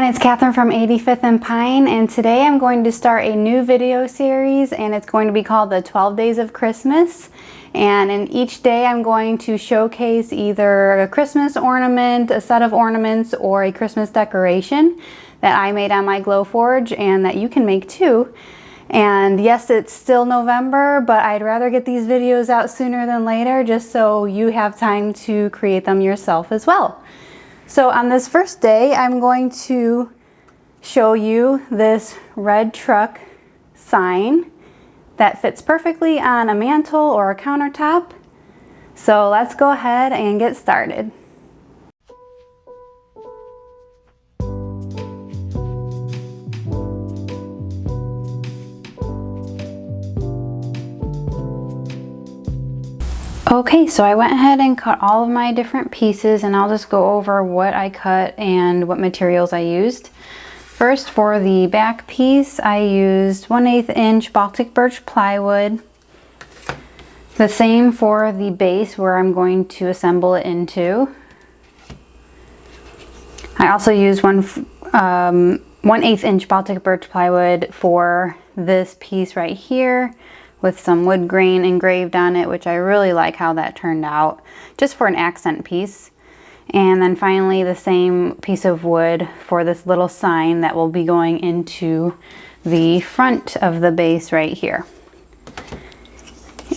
everyone, it's Catherine from 85th and Pine, and today I'm going to start a new video series, and it's going to be called the 12 Days of Christmas. And in each day I'm going to showcase either a Christmas ornament, a set of ornaments, or a Christmas decoration that I made on my Glowforge and that you can make too. And yes, it's still November, but I'd rather get these videos out sooner than later just so you have time to create them yourself as well. So on this first day, I'm going to show you this red truck sign that fits perfectly on a mantle or a countertop. So let's go ahead and get started. Okay, so I went ahead and cut all of my different pieces, and I'll just go over what I cut and what materials I used. First, for the back piece, I used 1/8 inch Baltic birch plywood. The same for the base where I'm going to assemble it into. I also used 1/8 inch Baltic birch plywood for this piece right here, with some wood grain engraved on it, which I really like how that turned out, just for an accent piece. And then finally the same piece of wood for this little sign that will be going into the front of the base right here.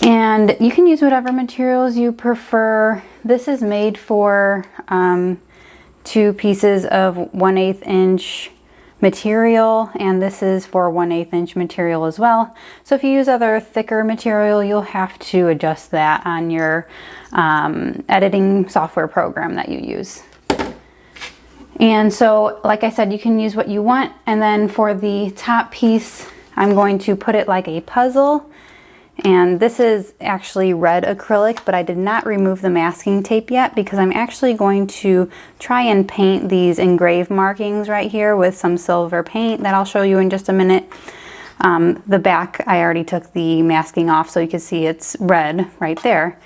And you can use whatever materials you prefer. This is made for 2 pieces of 1/8 inch material, and this is for 1/8 inch material as well. So if you use other thicker material, you'll have to adjust that on your editing software program that you use. And so, like I said, you can use what you want. And then for the top piece, I'm going to put it like a puzzle. And this is actually red acrylic, but I did not remove the masking tape yet because I'm actually going to try and paint these engraved markings right here with some silver paint that I'll show you in just a minute. The back, I already took the masking off so you can see it's red right there.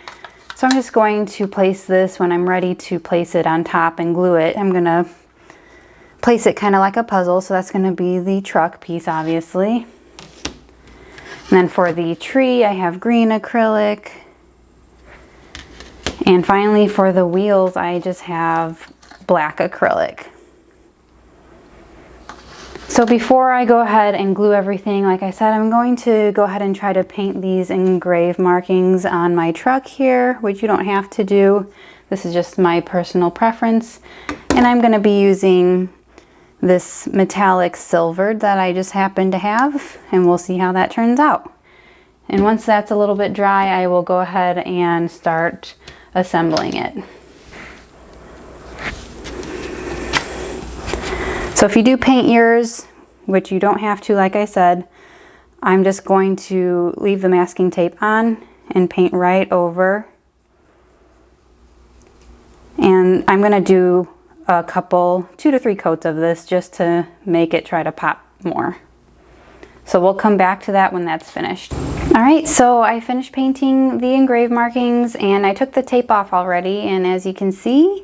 So I'm just going to place this when I'm ready to place it on top and glue it. I'm going to place it kind of like a puzzle, so that's going to be the truck piece, obviously. And then for the tree, I have green acrylic. And finally for the wheels, I just have black acrylic. So before I go ahead and glue everything, like I said, I'm going to go ahead and try to paint these engraved markings on my truck here, which you don't have to do. This is just my personal preference. And I'm going to be using this metallic silver that I just happen to have, and we'll see how that turns out. And once that's a little bit dry, I will go ahead and start assembling it. So if you do paint yours, which you don't have to, like I said, I'm just going to leave the masking tape on and paint right over. And I'm going to do a couple, 2 to 3 coats of this just to make it try to pop more. So we'll come back to that when that's finished. Alright, so I finished painting the engraved markings and I took the tape off already, and as you can see,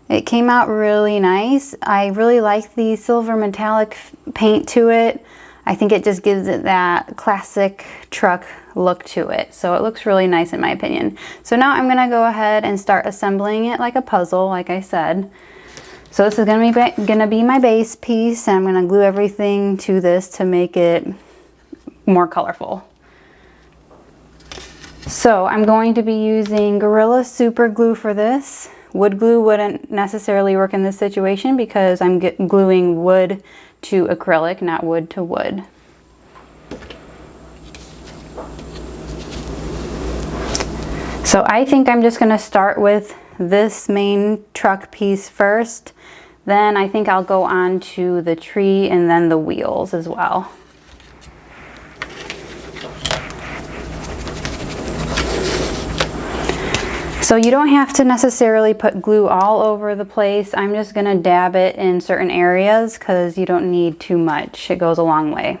it came out really nice. I really like the silver metallic paint to it. I think it just gives it that classic truck look to it. So it looks really nice in my opinion. So now I'm going to go ahead and start assembling it like a puzzle, like I said. So this is going to be my base piece, and I'm going to glue everything to this to make it more colorful. So I'm going to be using Gorilla Super Glue for this. Wood glue wouldn't necessarily work in this situation because I'm gluing wood to acrylic, not wood to wood. So I think I'm just going to start with this main truck piece first. Then I think I'll go on to the tree and then the wheels as well. So you don't have to necessarily put glue all over the place. I'm just going to dab it in certain areas because you don't need too much. It goes a long way.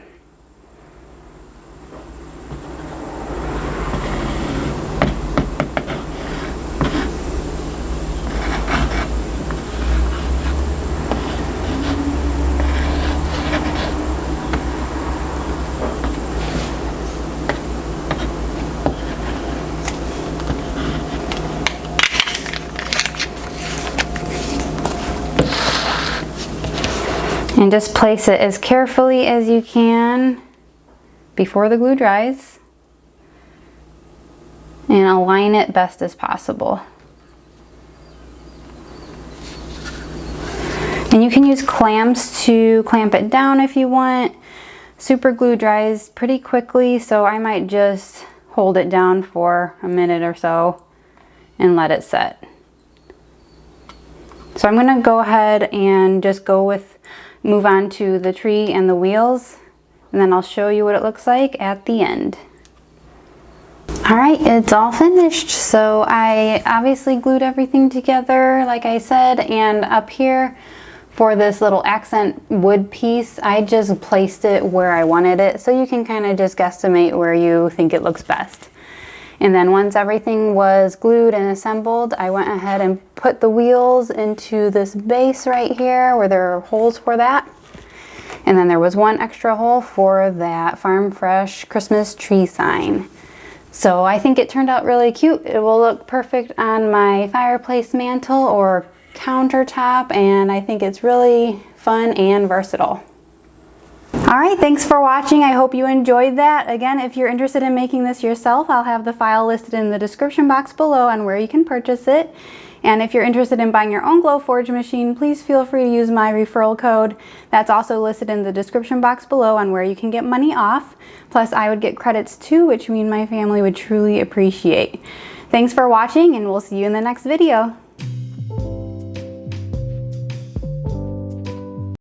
And just place it as carefully as you can before the glue dries. And align it best as possible. And you can use clamps to clamp it down if you want. Super glue dries pretty quickly, so I might just hold it down for a minute or so and let it set. So I'm gonna go ahead and just move on to the tree and the wheels, and then I'll show you what it looks like at the end. All right, it's all finished. So I obviously glued everything together, like I said, and up here for this little accent wood piece, I just placed it where I wanted it, so you can kind of just guesstimate where you think it looks best. And then once everything was glued and assembled, I went ahead and put the wheels into this base right here where there are holes for that. And then there was one extra hole for that Farm Fresh Christmas tree sign. So I think it turned out really cute. It will look perfect on my fireplace mantle or countertop, and I think it's really fun and versatile. All right, thanks for watching. I hope you enjoyed that. Again, if you're interested in making this yourself, I'll have the file listed in the description box below on where you can purchase it. And if you're interested in buying your own Glowforge machine, please feel free to use my referral code. That's also listed in the description box below on where you can get money off. Plus, I would get credits too, which me and my family would truly appreciate. Thanks for watching, and we'll see you in the next video.